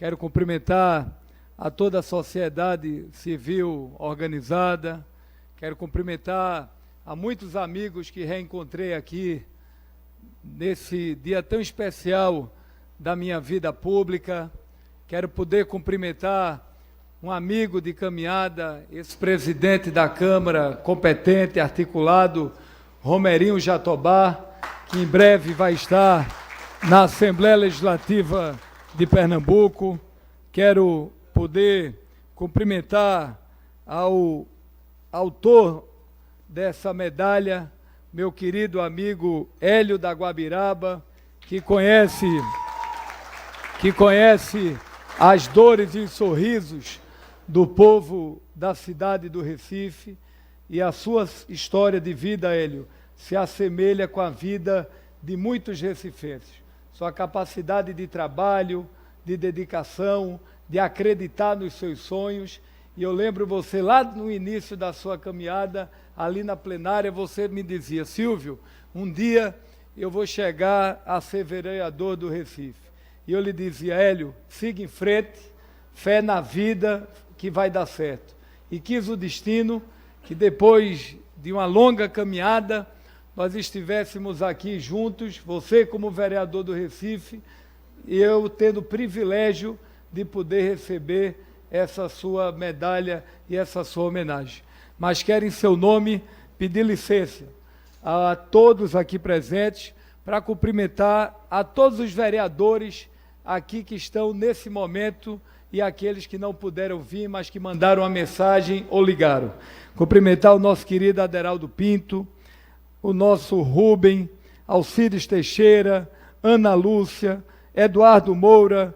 Quero cumprimentar a toda a sociedade civil organizada. Quero cumprimentar a muitos amigos que reencontrei aqui nesse dia tão especial da minha vida pública. Quero poder cumprimentar um amigo de caminhada, ex-presidente da Câmara, competente, articulado, Romerinho Jatobá, que em breve vai estar na Assembleia Legislativa de Pernambuco. Quero poder cumprimentar ao autor dessa medalha, meu querido amigo Hélio da Guabiraba, que conhece as dores e os sorrisos do povo da cidade do Recife, e a sua história de vida, Hélio, se assemelha com a vida de muitos recifenses. Sua capacidade de trabalho, de dedicação, de acreditar nos seus sonhos. E eu lembro você, lá no início da sua caminhada, ali na plenária, você me dizia: Silvio, um dia eu vou chegar a ser vereador do Recife. E eu lhe dizia: Hélio, siga em frente, fé na vida que vai dar certo. E quis o destino que depois de uma longa caminhada, nós estivéssemos aqui juntos, você como vereador do Recife, e eu tendo o privilégio de poder receber essa sua medalha e essa sua homenagem. Mas quero, em seu nome, pedir licença a todos aqui presentes para cumprimentar a todos os vereadores aqui que estão nesse momento e aqueles que não puderam vir, mas que mandaram uma mensagem ou ligaram. Cumprimentar o nosso querido Aderaldo Pinto, o nosso Rubem, Alcides Teixeira, Ana Lúcia, Eduardo Moura,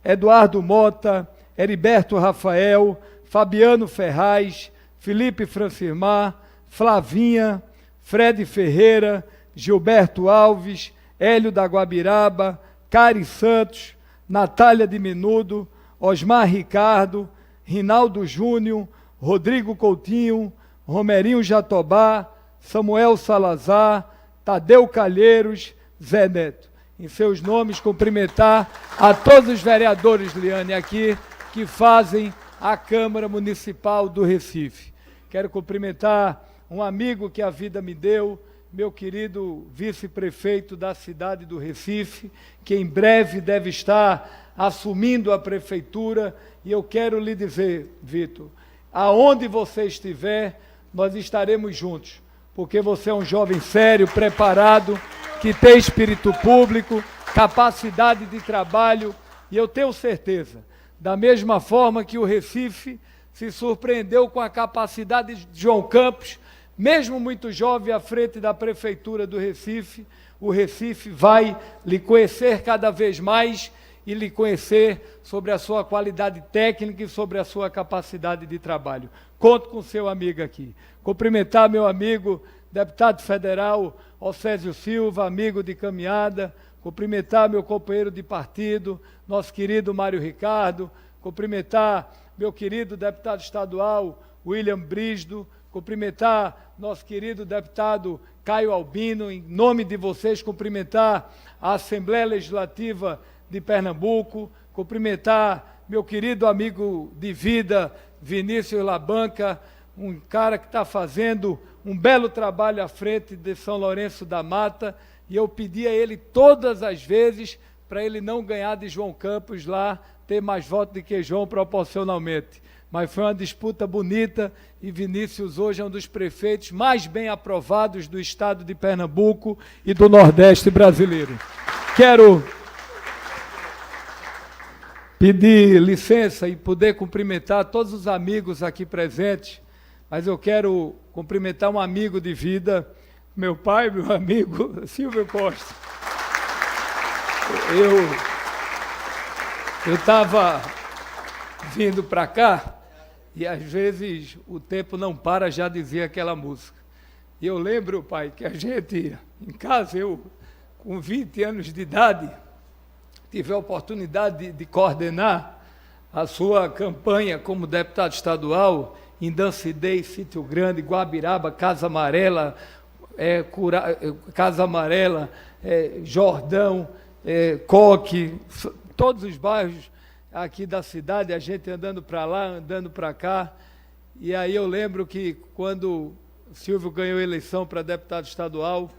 Eduardo Mota, Heriberto Rafael, Fabiano Ferraz, Felipe Francimar, Flavinha, Fred Ferreira, Gilberto Alves, Hélio da Guabiraba, Cari Santos, Natália de Menudo, Osmar Ricardo, Rinaldo Júnior, Rodrigo Coutinho, Romerinho Jatobá, Samuel Salazar, Tadeu Calheiros, Zé Neto. Em seus nomes, cumprimentar a todos os vereadores, Liane, aqui, que fazem a Câmara Municipal do Recife. Quero cumprimentar um amigo que a vida me deu, meu querido vice-prefeito da cidade do Recife, que em breve deve estar assumindo a prefeitura. E eu quero lhe dizer, Vitor, aonde você estiver, nós estaremos juntos, porque você é um jovem sério, preparado, que tem espírito público, capacidade de trabalho, e eu tenho certeza, da mesma forma que o Recife se surpreendeu com a capacidade de João Campos, mesmo muito jovem à frente da prefeitura do Recife, o Recife vai lhe conhecer cada vez mais e lhe conhecer sobre a sua qualidade técnica e sobre a sua capacidade de trabalho. Conto com seu amigo aqui. Cumprimentar meu amigo, deputado federal Océsio Silva, amigo de caminhada. Cumprimentar meu companheiro de partido, nosso querido Mário Ricardo. Cumprimentar meu querido deputado estadual William Brisdo. Cumprimentar nosso querido deputado Caio Albino. Em nome de vocês, cumprimentar a Assembleia Legislativa de Pernambuco. Cumprimentar meu querido amigo de vida, Vinícius Labanca, um cara que está fazendo um belo trabalho à frente de São Lourenço da Mata, e eu pedi a ele todas as vezes para ele não ganhar de João Campos lá, ter mais votos do que João proporcionalmente. Mas foi uma disputa bonita, e Vinícius hoje é um dos prefeitos mais bem aprovados do estado de Pernambuco e do Nordeste brasileiro. Quero pedir licença e poder cumprimentar todos os amigos aqui presentes, mas eu quero cumprimentar um amigo de vida, meu pai, meu amigo Silvio Costa. Eu estava vindo para cá e às vezes o tempo não para, já dizia aquela música. E eu lembro, pai, que a gente, em casa, eu com 20 anos de idade, tive a oportunidade de coordenar a sua campanha como deputado estadual em Dancidez, Sítio Grande, Guabiraba, Casa Amarela, Jordão, Coque, todos os bairros aqui da cidade, a gente andando para lá, andando para cá. E aí eu lembro que quando o Silvio ganhou a eleição para deputado estadual,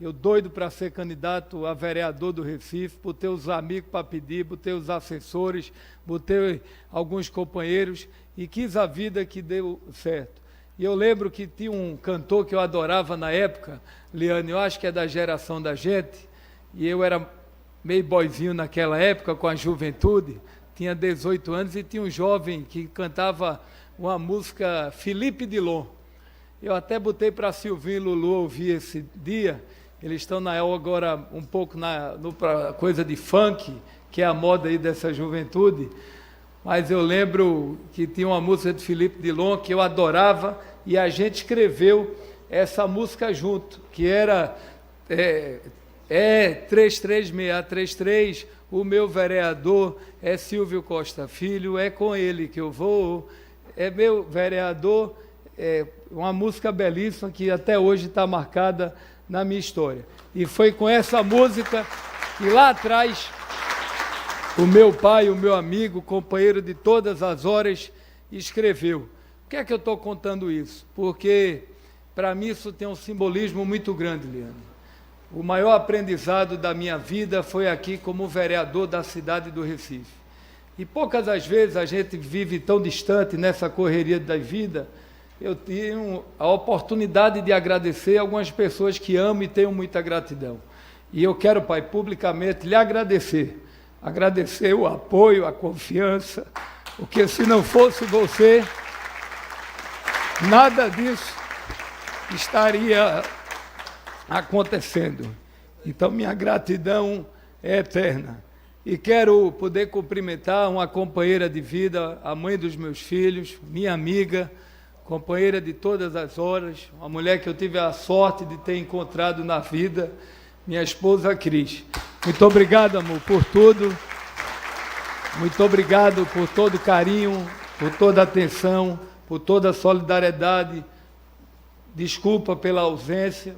eu doido para ser candidato a vereador do Recife, botei os amigos para pedir, botei os assessores, botei alguns companheiros e quis a vida que deu certo. E eu lembro que tinha um cantor que eu adorava na época, Liane, eu acho que é da geração da gente, e eu era meio boizinho naquela época com a juventude, tinha 18 anos e tinha um jovem que cantava uma música, Felipe Dilon. Eu até botei para Silvinho e Lulu ouvir esse dia. Eles estão agora um pouco pra coisa de funk, que é a moda aí dessa juventude. Mas eu lembro que tinha uma música de Felipe Dilon que eu adorava e a gente escreveu essa música junto, que era 33633, o meu vereador é Silvio Costa Filho, é com ele que eu vou, é meu vereador, uma música belíssima que até hoje está marcada na minha história. E foi com essa música que lá atrás o meu pai, o meu amigo, companheiro de todas as horas, escreveu. Por que é que eu estou contando isso? Porque para mim isso tem um simbolismo muito grande, Liane. O maior aprendizado da minha vida foi aqui como vereador da cidade do Recife. E poucas as vezes a gente vive tão distante nessa correria da vida. Eu tenho a oportunidade de agradecer algumas pessoas que amo e tenho muita gratidão. E eu quero, Pai, publicamente lhe agradecer. Agradecer o apoio, a confiança, porque se não fosse você, nada disso estaria acontecendo. Então, minha gratidão é eterna. E quero poder cumprimentar uma companheira de vida, a mãe dos meus filhos, minha amiga, companheira de todas as horas, uma mulher que eu tive a sorte de ter encontrado na vida, minha esposa Cris. Muito obrigado, amor, por tudo. Muito obrigado por todo o carinho, por toda a atenção, por toda a solidariedade. Desculpa pela ausência.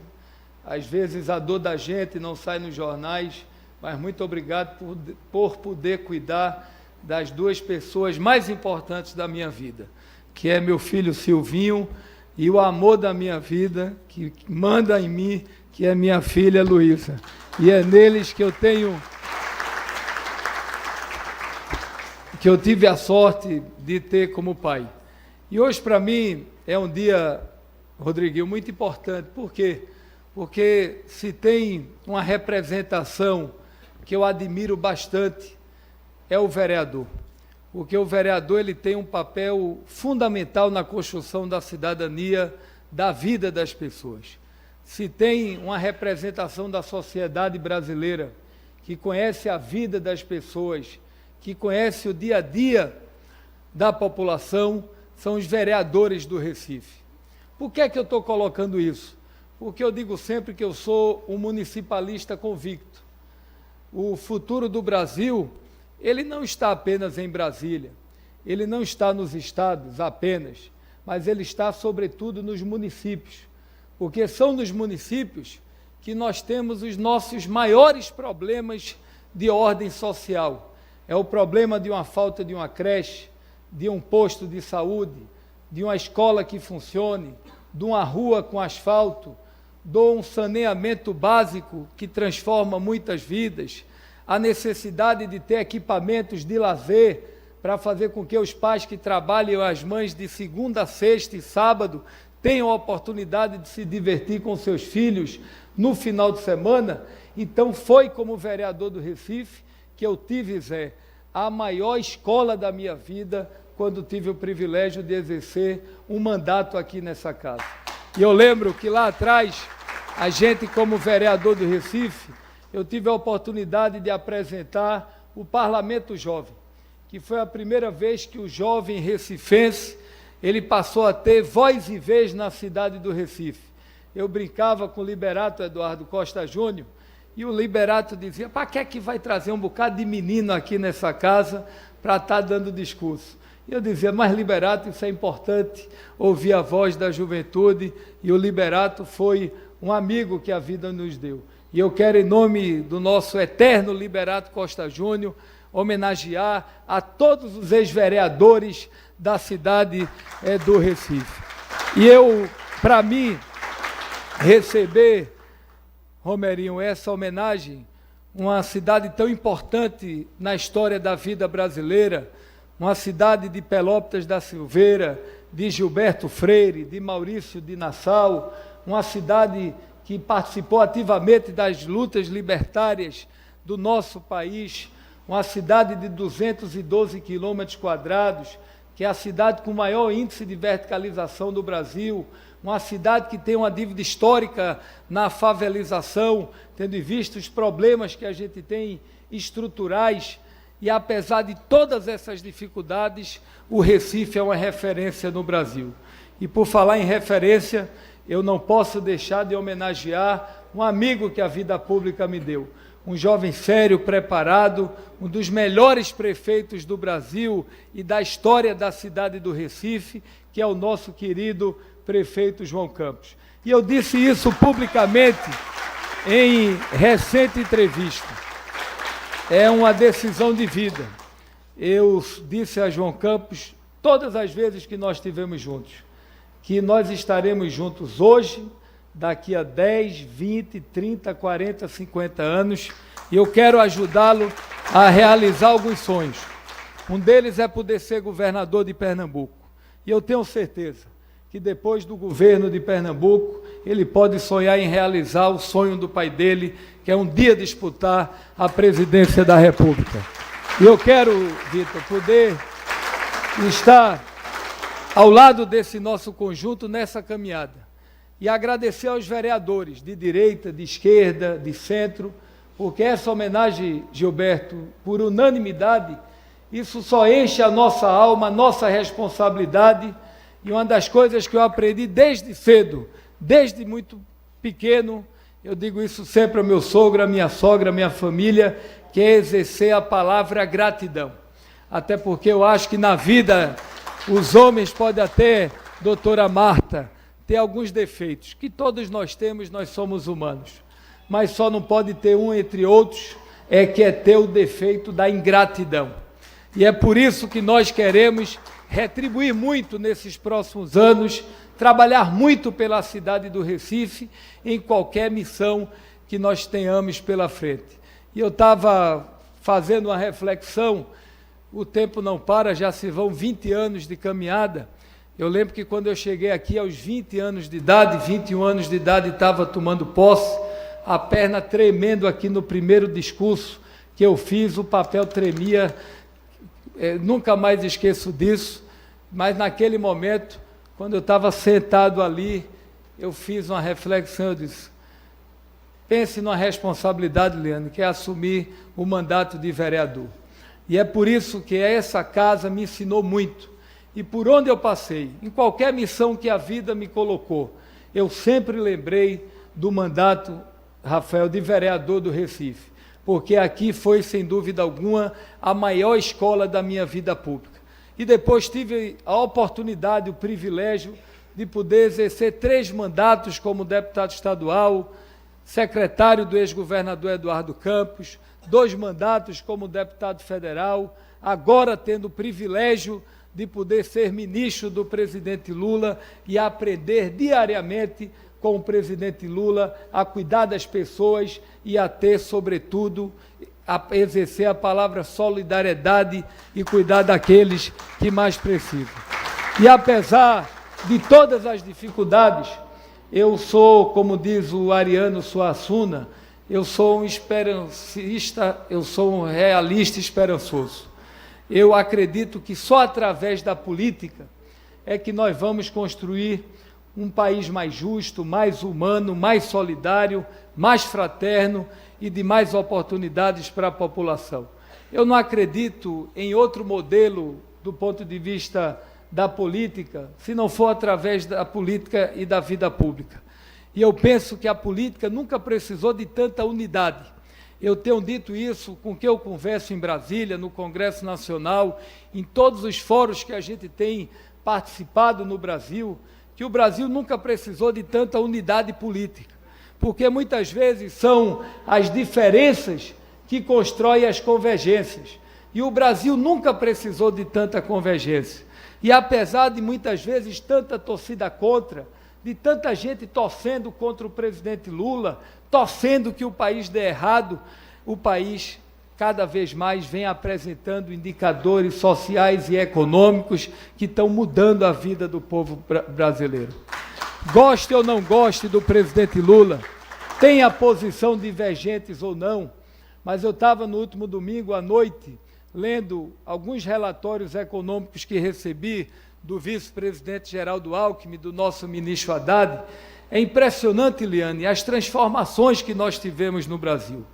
Às vezes a dor da gente não sai nos jornais, mas muito obrigado por poder cuidar das duas pessoas mais importantes da minha vida, que é meu filho Silvinho e o amor da minha vida, que manda em mim, que é minha filha Luísa. E é neles que eu tive a sorte de ter como pai. E hoje, para mim, é um dia, Rodriguinho, muito importante. Por quê? Porque se tem uma representação que eu admiro bastante, é o vereador. Porque o vereador ele tem um papel fundamental na construção da cidadania, da vida das pessoas. Se tem uma representação da sociedade brasileira que conhece a vida das pessoas, que conhece o dia a dia da população, são os vereadores do Recife. Por que é que eu estou colocando isso? Porque eu digo sempre que eu sou um municipalista convicto. O futuro do Brasil, ele não está apenas em Brasília, ele não está nos estados apenas, mas ele está, sobretudo, nos municípios, porque são nos municípios que nós temos os nossos maiores problemas de ordem social. É o problema de uma falta de uma creche, de um posto de saúde, de uma escola que funcione, de uma rua com asfalto, de um saneamento básico que transforma muitas vidas, a necessidade de ter equipamentos de lazer para fazer com que os pais que trabalham, as mães de segunda a sexta e sábado, tenham a oportunidade de se divertir com seus filhos no final de semana. Então foi como vereador do Recife que eu tive, Zé, a maior escola da minha vida, quando tive o privilégio de exercer um mandato aqui nessa casa. E eu lembro que lá atrás, a gente como vereador do Recife, eu tive a oportunidade de apresentar o Parlamento Jovem, que foi a primeira vez que o jovem recifense, ele passou a ter voz e vez na cidade do Recife. Eu brincava com o Liberato Eduardo Costa Júnior, e o Liberato dizia, para que é que vai trazer um bocado de menino aqui nessa casa para estar dando discurso? E eu dizia, mas Liberato, isso é importante, ouvir a voz da juventude, e o Liberato foi um amigo que a vida nos deu. E eu quero, em nome do nosso eterno Liberato Costa Júnior, homenagear a todos os ex-vereadores da cidade do Recife. E para mim, receber, Romerinho, essa homenagem, uma cidade tão importante na história da vida brasileira, uma cidade de Pelópidas da Silveira, de Gilberto Freire, de Maurício de Nassau, uma cidade que participou ativamente das lutas libertárias do nosso país, uma cidade de 212 quilômetros quadrados, que é a cidade com o maior índice de verticalização do Brasil, uma cidade que tem uma dívida histórica na favelização, tendo em vista os problemas que a gente tem estruturais, e apesar de todas essas dificuldades, o Recife é uma referência no Brasil. E por falar em referência, eu não posso deixar de homenagear um amigo que a vida pública me deu, um jovem sério, preparado, um dos melhores prefeitos do Brasil e da história da cidade do Recife, que é o nosso querido prefeito João Campos. E eu disse isso publicamente em recente entrevista. É uma decisão de vida. Eu disse a João Campos, todas as vezes que nós estivemos juntos, que nós estaremos juntos hoje, daqui a 10, 20, 30, 40, 50 anos, e eu quero ajudá-lo a realizar alguns sonhos. Um deles é poder ser governador de Pernambuco. E eu tenho certeza que depois do governo de Pernambuco, ele pode sonhar em realizar o sonho do pai dele, que é um dia disputar a presidência da República. E eu quero, Vitor, poder estar ao lado desse nosso conjunto nessa caminhada. E agradecer aos vereadores de direita, de esquerda, de centro, porque essa homenagem, Gilberto, por unanimidade, isso só enche a nossa alma, a nossa responsabilidade. E uma das coisas que eu aprendi desde cedo, desde muito pequeno, eu digo isso sempre ao meu sogro, à minha sogra, à minha família, que é exercer a palavra gratidão. Até porque eu acho que na vida os homens podem até, doutora Marta, ter alguns defeitos, que todos nós temos, nós somos humanos. Mas só não pode ter um entre outros, que é ter o defeito da ingratidão. E é por isso que nós queremos retribuir muito nesses próximos anos, trabalhar muito pela cidade do Recife, em qualquer missão que nós tenhamos pela frente. E eu estava fazendo uma reflexão, o tempo não para, já se vão 20 anos de caminhada. Eu lembro que quando eu cheguei aqui aos 20 anos de idade, 21 anos de idade, estava tomando posse, a perna tremendo aqui no primeiro discurso que eu fiz, o papel tremia, nunca mais esqueço disso, mas naquele momento, quando eu estava sentado ali, eu fiz uma reflexão, eu disse, pense numa responsabilidade, Leandro, que é assumir o mandato de vereador. E é por isso que essa casa me ensinou muito. E por onde eu passei, em qualquer missão que a vida me colocou, eu sempre lembrei do mandato, Rafael, de vereador do Recife, porque aqui foi, sem dúvida alguma, a maior escola da minha vida pública. E depois tive a oportunidade, o privilégio de poder exercer 3 mandatos como deputado estadual, secretário do ex-governador Eduardo Campos, 2 mandatos como deputado federal, agora tendo o privilégio de poder ser ministro do presidente Lula e aprender diariamente com o presidente Lula a cuidar das pessoas e a ter, sobretudo, a exercer a palavra solidariedade e cuidar daqueles que mais precisam. E apesar de todas as dificuldades, eu sou, como diz o Ariano Suassuna, eu sou um esperancista, eu sou um realista esperançoso. Eu acredito que só através da política é que nós vamos construir um país mais justo, mais humano, mais solidário, mais fraterno e de mais oportunidades para a população. Eu não acredito em outro modelo do ponto de vista da política, se não for através da política e da vida pública. E eu penso que a política nunca precisou de tanta unidade. Eu tenho dito isso com quem eu converso em Brasília, no Congresso Nacional, em todos os fóruns que a gente tem participado no Brasil, que o Brasil nunca precisou de tanta unidade política, porque muitas vezes são as diferenças que constroem as convergências. E o Brasil nunca precisou de tanta convergência. E apesar de muitas vezes tanta torcida contra, de tanta gente torcendo contra o presidente Lula, torcendo que o país dê errado, o país cada vez mais vem apresentando indicadores sociais e econômicos que estão mudando a vida do povo brasileiro. Goste ou não goste do presidente Lula, tenha posição divergentes ou não, mas eu estava no último domingo à noite lendo alguns relatórios econômicos que recebi do vice-presidente Geraldo Alckmin, do nosso ministro Haddad. É impressionante, Liane, as transformações que nós tivemos no Brasil.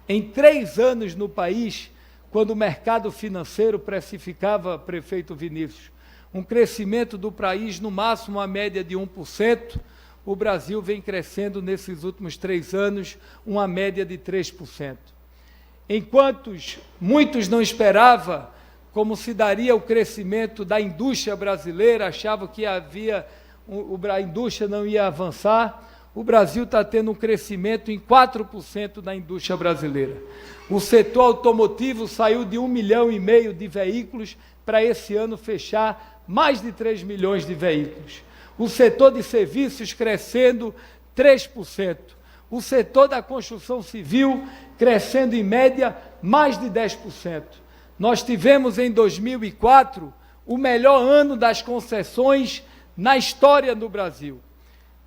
Em 3 anos no país, quando o mercado financeiro precificava, prefeito Vinícius, um crescimento do país no máximo a média de 1%, o Brasil vem crescendo nesses últimos 3 anos uma média de 3%. Enquanto muitos não esperavam como se daria o crescimento da indústria brasileira, achavam que a indústria não ia avançar, o Brasil está tendo um crescimento em 4% da indústria brasileira. O setor automotivo saiu de 1,5 milhão de veículos para esse ano fechar mais de 3 milhões de veículos. O setor de serviços crescendo 3%. O setor da construção civil crescendo em média mais de 10%. Nós tivemos em 2004 o melhor ano das concessões na história do Brasil.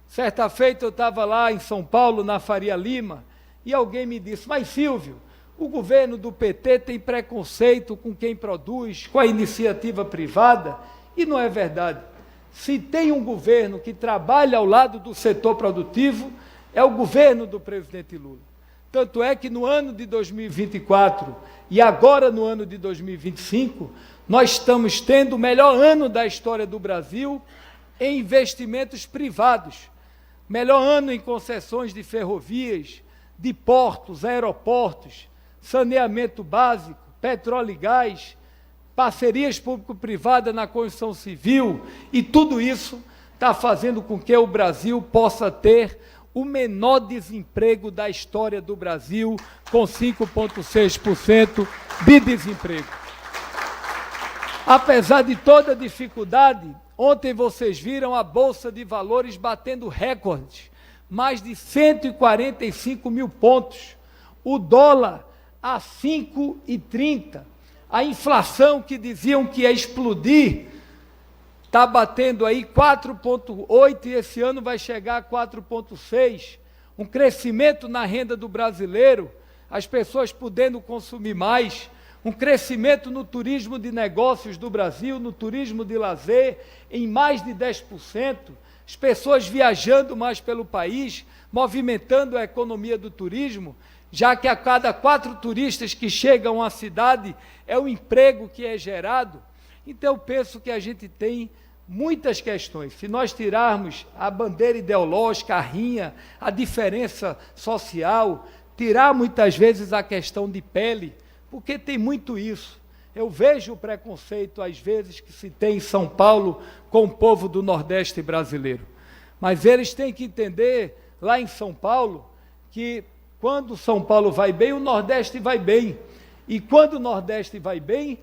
Certa feita eu estava lá em São Paulo, na Faria Lima, e alguém me disse: mas Silvio, o governo do PT tem preconceito com quem produz, com a iniciativa privada, e não é verdade. Se tem um governo que trabalha ao lado do setor produtivo, é o governo do presidente Lula. Tanto é que no ano de 2024 e agora no ano de 2025, nós estamos tendo o melhor ano da história do Brasil em investimentos privados. Melhor ano em concessões de ferrovias, de portos, aeroportos, saneamento básico, petróleo e gás, parcerias público-privadas na construção civil, e tudo isso está fazendo com que o Brasil possa ter o menor desemprego da história do Brasil, com 5,6% de desemprego. Apesar de toda a dificuldade, ontem vocês viram a Bolsa de Valores batendo recordes, mais de 145 mil pontos, o dólar a 5,30, a inflação que diziam que ia explodir, está batendo aí 4,8 e esse ano vai chegar a 4,6, um crescimento na renda do brasileiro, as pessoas podendo consumir mais, um crescimento no turismo de negócios do Brasil, no turismo de lazer, em mais de 10%, as pessoas viajando mais pelo país, movimentando a economia do turismo, já que a cada 4 turistas que chegam à cidade é o emprego que é gerado. Então, eu penso que a gente tem muitas questões. Se nós tirarmos a bandeira ideológica, a rinha, a diferença social, tirar muitas vezes a questão de pele, porque tem muito isso. Eu vejo o preconceito, às vezes, que se tem em São Paulo com o povo do Nordeste brasileiro. Mas eles têm que entender, lá em São Paulo, que quando São Paulo vai bem, o Nordeste vai bem. E quando o Nordeste vai bem,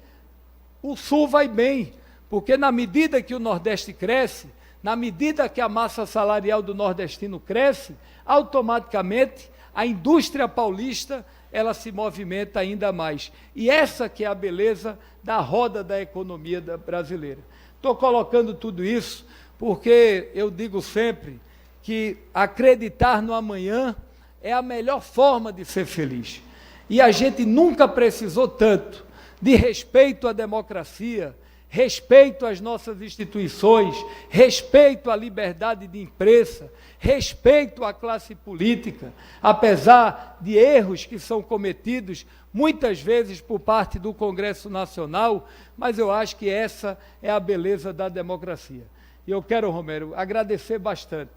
o Sul vai bem. Porque na medida que o Nordeste cresce, na medida que a massa salarial do nordestino cresce, automaticamente a indústria paulista ela se movimenta ainda mais. E essa que é a beleza da roda da economia brasileira. Estou colocando tudo isso porque eu digo sempre que acreditar no amanhã é a melhor forma de ser feliz. E a gente nunca precisou tanto de respeito à democracia, respeito às nossas instituições, respeito à liberdade de imprensa, respeito à classe política, apesar de erros que são cometidos muitas vezes por parte do Congresso Nacional, mas eu acho que essa é a beleza da democracia. E eu quero, Romero, agradecer bastante.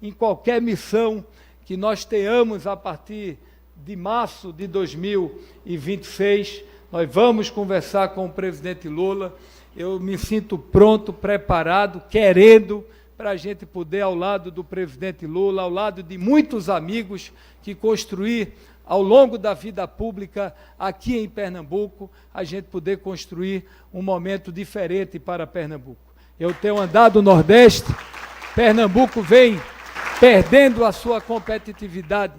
Em qualquer missão que nós tenhamos a partir de março de 2026, nós vamos conversar com o presidente Lula. Eu me sinto pronto, preparado, querendo, para a gente poder, ao lado do presidente Lula, ao lado de muitos amigos, que construir ao longo da vida pública aqui em Pernambuco, a gente poder construir um momento diferente para Pernambuco. Eu tenho andado no Nordeste, Pernambuco vem perdendo a sua competitividade,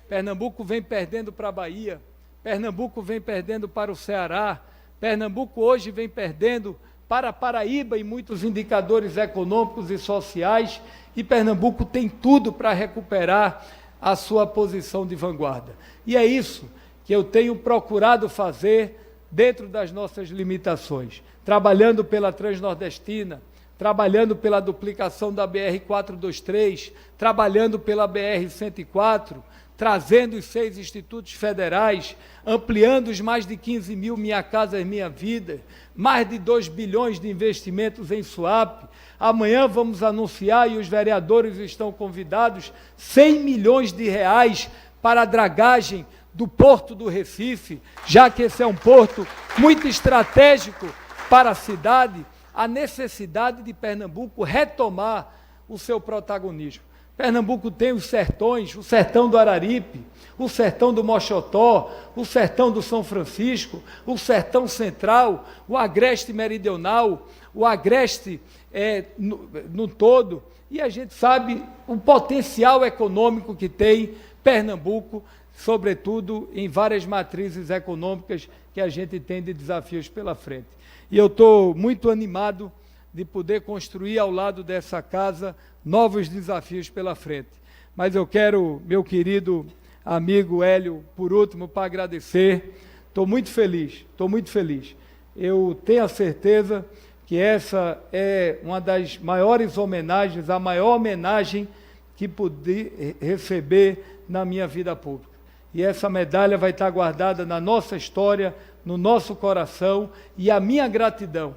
Pernambuco vem perdendo para a Bahia, Pernambuco vem perdendo para o Ceará, Pernambuco hoje vem perdendo para a Paraíba em muitos indicadores econômicos e sociais, e Pernambuco tem tudo para recuperar a sua posição de vanguarda. E é isso que eu tenho procurado fazer dentro das nossas limitações, trabalhando pela Transnordestina, trabalhando pela duplicação da BR-423, trabalhando pela BR-104, trazendo os 6 institutos federais, ampliando os mais de 15 mil Minha Casa Minha Vida, mais de 2 bilhões de investimentos em SUAP. Amanhã vamos anunciar, e os vereadores estão convidados, 100 milhões de reais para a dragagem do Porto do Recife, já que esse é um porto muito estratégico para a cidade, a necessidade de Pernambuco retomar o seu protagonismo. Pernambuco tem os sertões, o sertão do Araripe, o sertão do Moxotó, o sertão do São Francisco, o sertão central, o agreste meridional, o agreste no todo, e a gente sabe o potencial econômico que tem Pernambuco, sobretudo em várias matrizes econômicas que a gente tem de desafios pela frente. E eu estou muito animado de poder construir ao lado dessa casa novos desafios pela frente. Mas eu quero, meu querido amigo Hélio, por último, para agradecer. Estou muito feliz, estou muito feliz. Eu tenho a certeza que essa é uma das maiores homenagens, a maior homenagem que pude receber na minha vida pública. E essa medalha vai estar guardada na nossa história, no nosso coração, e a minha gratidão,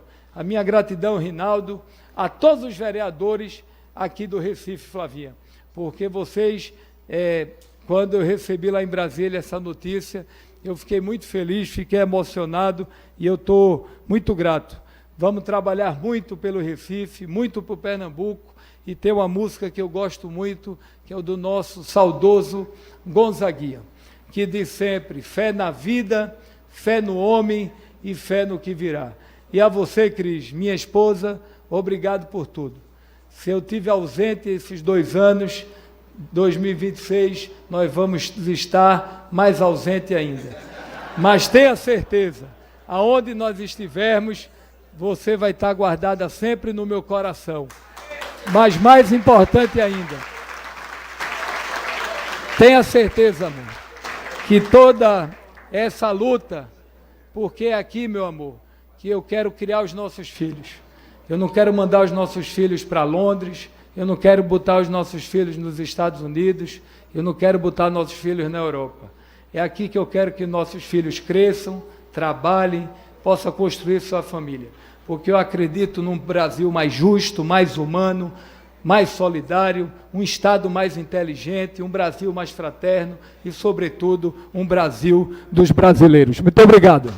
Rinaldo, a todos os vereadores aqui do Recife, Flavinha, porque vocês, quando eu recebi lá em Brasília essa notícia, eu fiquei muito feliz, fiquei emocionado e eu estou muito grato. Vamos trabalhar muito pelo Recife, muito por Pernambuco, e tem uma música que eu gosto muito, que é o do nosso saudoso Gonzaguinha, que diz sempre: fé na vida, fé no homem e fé no que virá. E a você, Cris, minha esposa, obrigado por tudo. Se eu tive ausente esses 2 anos, 2026, nós vamos estar mais ausente ainda. Mas tenha certeza, aonde nós estivermos, você vai estar guardada sempre no meu coração. Mas mais importante ainda, tenha certeza, amor, que toda essa luta, porque é aqui, meu amor, que eu quero criar os nossos filhos. Eu não quero mandar os nossos filhos para Londres, eu não quero botar os nossos filhos nos Estados Unidos, eu não quero botar nossos filhos na Europa. É aqui que eu quero que nossos filhos cresçam, trabalhem, possam construir sua família. Porque eu acredito num Brasil mais justo, mais humano, mais solidário, um Estado mais inteligente, um Brasil mais fraterno e, sobretudo, um Brasil dos brasileiros. Muito obrigado.